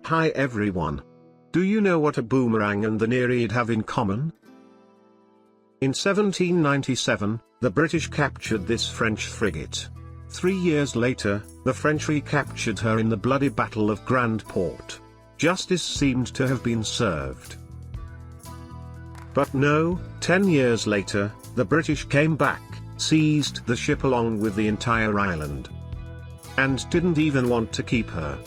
Hi everyone. Do you know what a boomerang and the Nereid have in common? In 1797, the British captured this French frigate. 3 years later, the French recaptured her in the bloody Battle of Grand Port. Justice seemed to have been served. But no, 10 years later, the British came back, seized the ship along with the entire island, and didn't even want to keep her.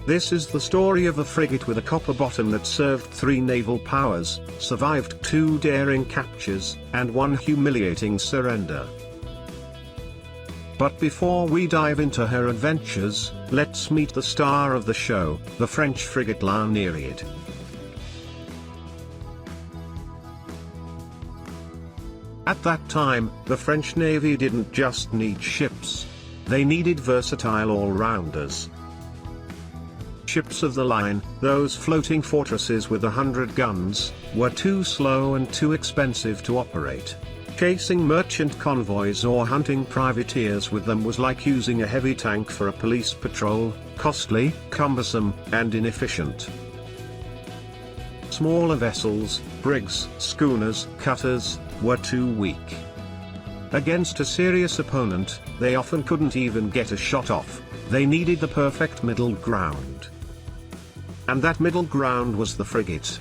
This is the story of a frigate with a copper bottom that served 3 naval powers, survived 2 daring captures, and 1 humiliating surrender. But before we dive into her adventures, let's meet the star of the show, the French frigate La Nereide. At that time, the French Navy didn't just need ships. They needed versatile all-rounders. Ships of the line, those floating fortresses with 100 guns, were too slow and too expensive to operate. Chasing merchant convoys or hunting privateers with them was like using a heavy tank for a police patrol, costly, cumbersome, and inefficient. Smaller vessels, brigs, schooners, cutters, were too weak. Against a serious opponent, they often couldn't even get a shot off. They needed the perfect middle ground. And that middle ground was the frigate.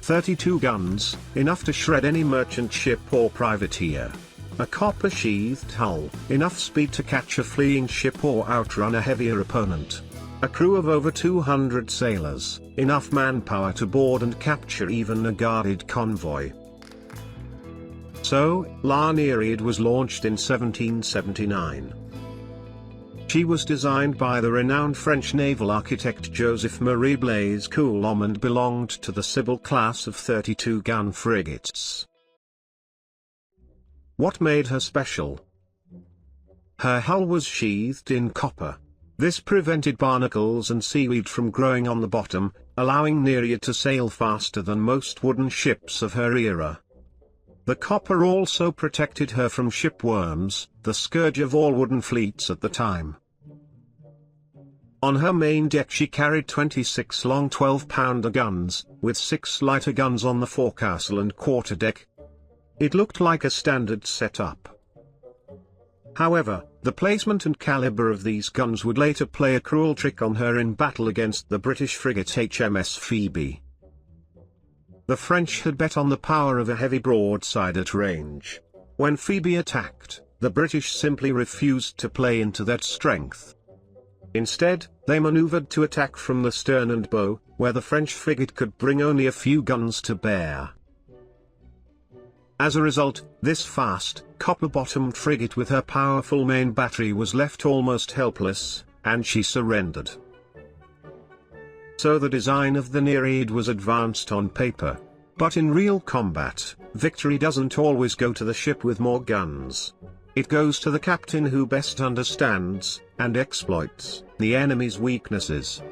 32 guns, enough to shred any merchant ship or privateer. A copper-sheathed hull, enough speed to catch a fleeing ship or outrun a heavier opponent. A crew of over 200 sailors, enough manpower to board and capture even a guarded convoy. So, La Nereid was launched in 1779. She was designed by the renowned French naval architect Joseph-Marie Blaise Coulomb and belonged to the Sibylle-class of 32-gun frigates. What made her special? Her hull was sheathed in copper. This prevented barnacles and seaweed from growing on the bottom, allowing Nereid to sail faster than most wooden ships of her era. The copper also protected her from shipworms, the scourge of all wooden fleets at the time. On her main deck she carried 26 long 12-pounder guns, with 6 lighter guns on the forecastle and quarterdeck. It looked like a standard setup. However, the placement and caliber of these guns would later play a cruel trick on her in battle against the British frigate HMS Phoebe. The French had bet on the power of a heavy broadside at range. When Phoebe attacked, the British simply refused to play into that strength. Instead, they maneuvered to attack from the stern and bow, where the French frigate could bring only a few guns to bear. As a result, this fast, copper-bottomed frigate with her powerful main battery was left almost helpless, and she surrendered. So the design of the Nereid was advanced on paper. But in real combat, victory doesn't always go to the ship with more guns. It goes to the captain who best understands, and exploits, the enemy's weaknesses.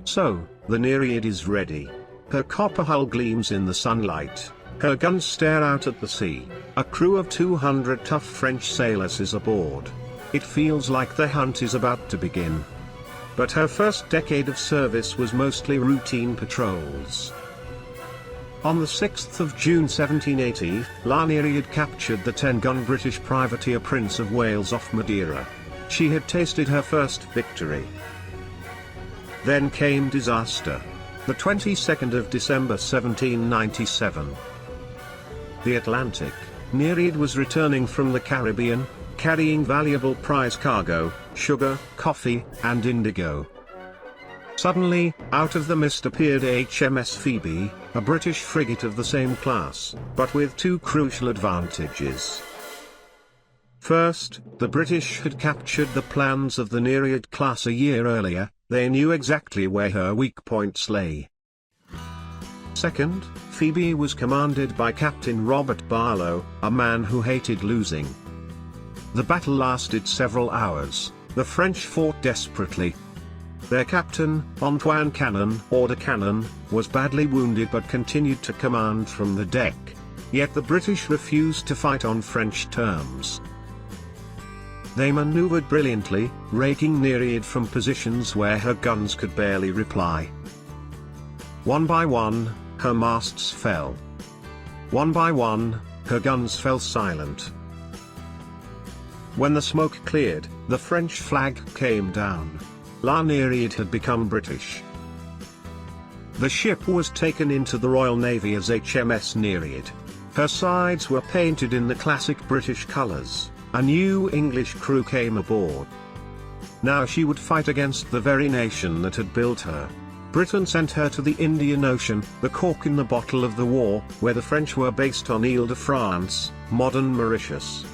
So, the Nereid is ready. Her copper hull gleams in the sunlight. Her guns stare out at the sea. A crew of 200 tough French sailors is aboard. It feels like the hunt is about to begin. But her first decade of service was mostly routine patrols. On the 6th of June 1780, La Nereid captured the 10-gun British privateer Prince of Wales off Madeira. She had tasted her first victory. Then came disaster. The 22nd of December 1797. The Atlantic. Nereid was returning from the Caribbean, carrying valuable prize cargo, sugar, coffee, and indigo. Suddenly, out of the mist appeared HMS Phoebe, a British frigate of the same class, but with 2 crucial advantages. First, the British had captured the plans of the Nereid class a year earlier. They knew exactly where her weak points lay. Second, Phoebe was commanded by Captain Robert Barlow, a man who hated losing. The battle lasted several hours. The French fought desperately. Their captain, Antoine Cannon, or de Cannon, was badly wounded but continued to command from the deck. Yet the British refused to fight on French terms. They maneuvered brilliantly, raking Nereid from positions where her guns could barely reply. One by one, her masts fell. One by one, her guns fell silent. When the smoke cleared, the French flag came down. La Nereide had become British. The ship was taken into the Royal Navy as HMS Nereid. Her sides were painted in the classic British colours. A new English crew came aboard. Now she would fight against the very nation that had built her. Britain sent her to the Indian Ocean, the cork in the bottle of the war, where the French were based on Ile-de-France, modern Mauritius.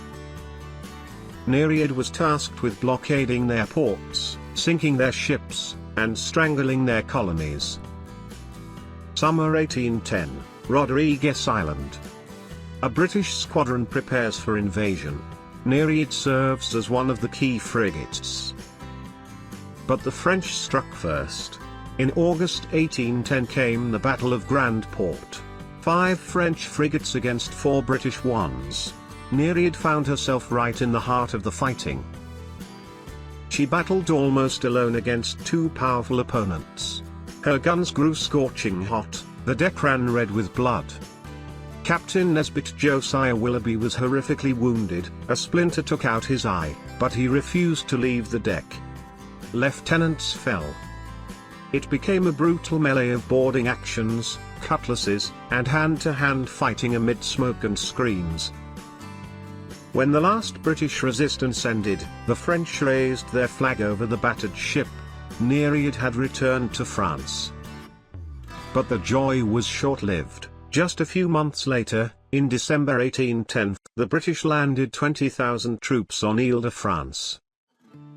Nereid was tasked with blockading their ports, sinking their ships, and strangling their colonies. Summer 1810, Rodrigues Island. A British squadron prepares for invasion. Nereid serves as one of the key frigates. But the French struck first. In August 1810 came the Battle of Grand Port. 5 French frigates against 4 British ones. Nereid found herself right in the heart of the fighting. She battled almost alone against 2 powerful opponents. Her guns grew scorching hot, the deck ran red with blood. Captain Nesbitt Josiah Willoughby was horrifically wounded, a splinter took out his eye, but he refused to leave the deck. Lieutenants fell. It became a brutal melee of boarding actions, cutlasses, and hand-to-hand fighting amid smoke and screams. When the last British resistance ended, the French raised their flag over the battered ship. Nereid had returned to France. But the joy was short-lived. Just a few months later, in December 1810, the British landed 20,000 troops on Ile-de-France.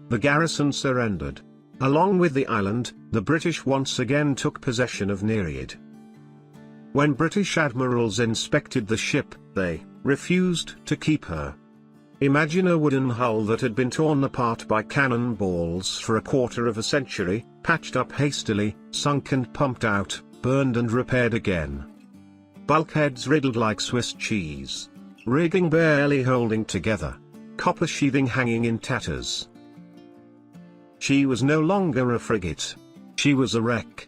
The garrison surrendered. Along with the island, the British once again took possession of Nereid. When British admirals inspected the ship, they refused to keep her. Imagine a wooden hull that had been torn apart by cannonballs for a quarter of a century, patched up hastily, sunk and pumped out, burned and repaired again. Bulkheads riddled like Swiss cheese. Rigging barely holding together. Copper sheathing hanging in tatters. She was no longer a frigate. She was a wreck.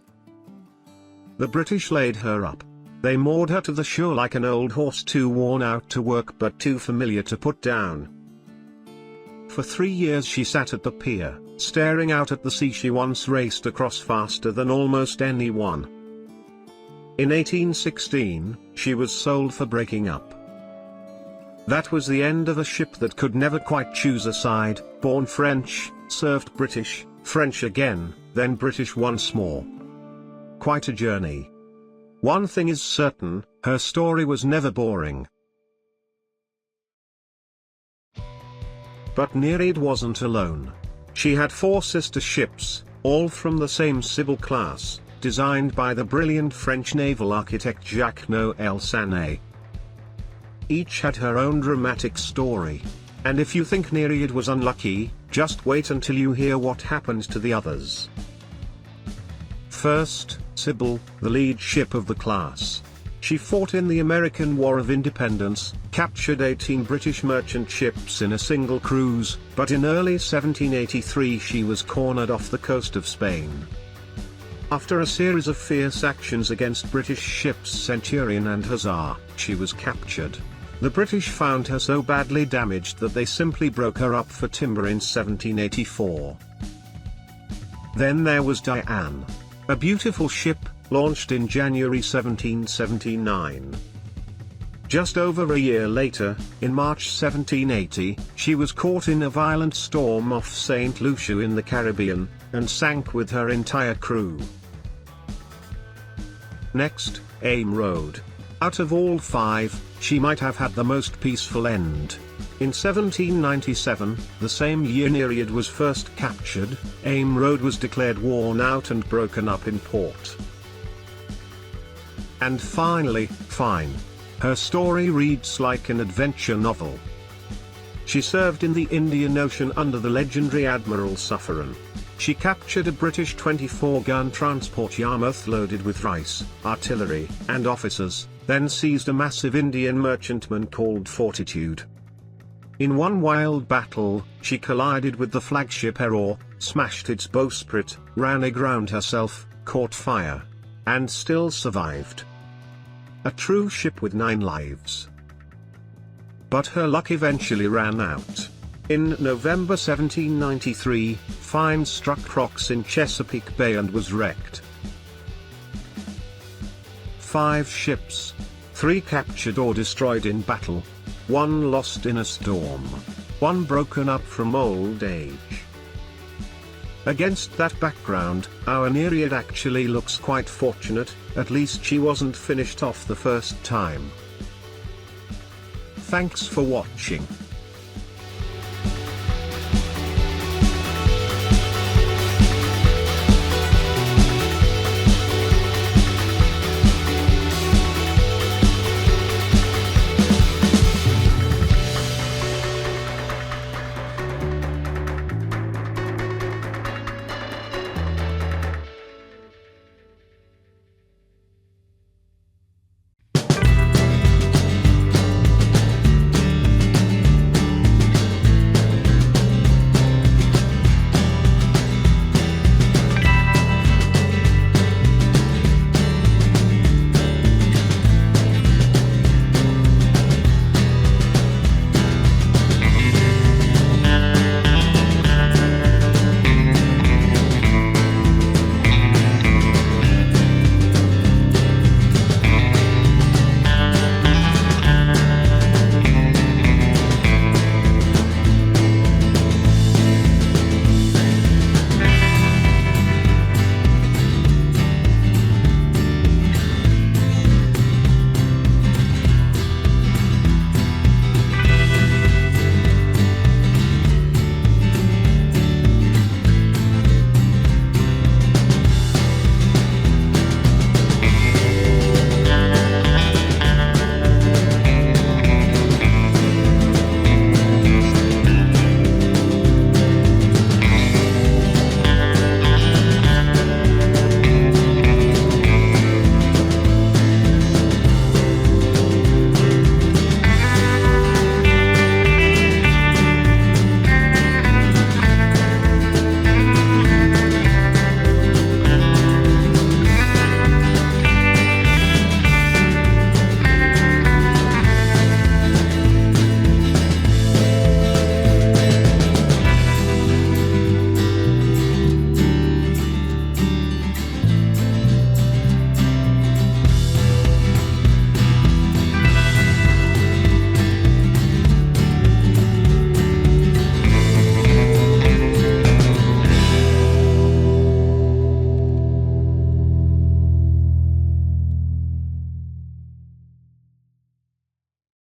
The British laid her up. They moored her to the shore like an old horse too worn out to work but too familiar to put down. For 3 years she sat at the pier, staring out at the sea she once raced across faster than almost anyone. In 1816, she was sold for breaking up. That was the end of a ship that could never quite choose a side, born French, served British, French again, then British once more. Quite a journey. One thing is certain, her story was never boring. But Nereid wasn't alone. She had 4 sister ships, all from the same Sibylle-class, designed by the brilliant French naval architect Jacques-Noël Sanet. Each had her own dramatic story. And if you think Nereid was unlucky, just wait until you hear what happened to the others. First, Sibylle, the lead ship of the class. She fought in the American War of Independence, captured 18 British merchant ships in a single cruise, but in early 1783 she was cornered off the coast of Spain. After a series of fierce actions against British ships Centurion and Hussar, she was captured. The British found her so badly damaged that they simply broke her up for timber in 1784. Then there was Diane. A beautiful ship, launched in January 1779. Just over a year later, in March 1780, she was caught in a violent storm off St. Lucia in the Caribbean, and sank with her entire crew. Next, Aim Road. Out of all 5, she might have had the most peaceful end. In 1797, the same year Nereid was first captured, Aim Road was declared worn out and broken up in port. And finally, Fine. Her story reads like an adventure novel. She served in the Indian Ocean under the legendary Admiral Suffren. She captured a British 24-gun transport Yarmouth loaded with rice, artillery, and officers, then seized a massive Indian merchantman called Fortitude. In one wild battle, she collided with the flagship Error, smashed its bowsprit, ran aground herself, caught fire, and still survived. A true ship with 9 lives. But her luck eventually ran out. In November 1793, Fine struck rocks in Chesapeake Bay and was wrecked. 5 ships. 3 captured or destroyed in battle. 1 lost in a storm. 1 broken up from old age. Against that background, our Nereid actually looks quite fortunate, at least she wasn't finished off the first time. Thanks for watching.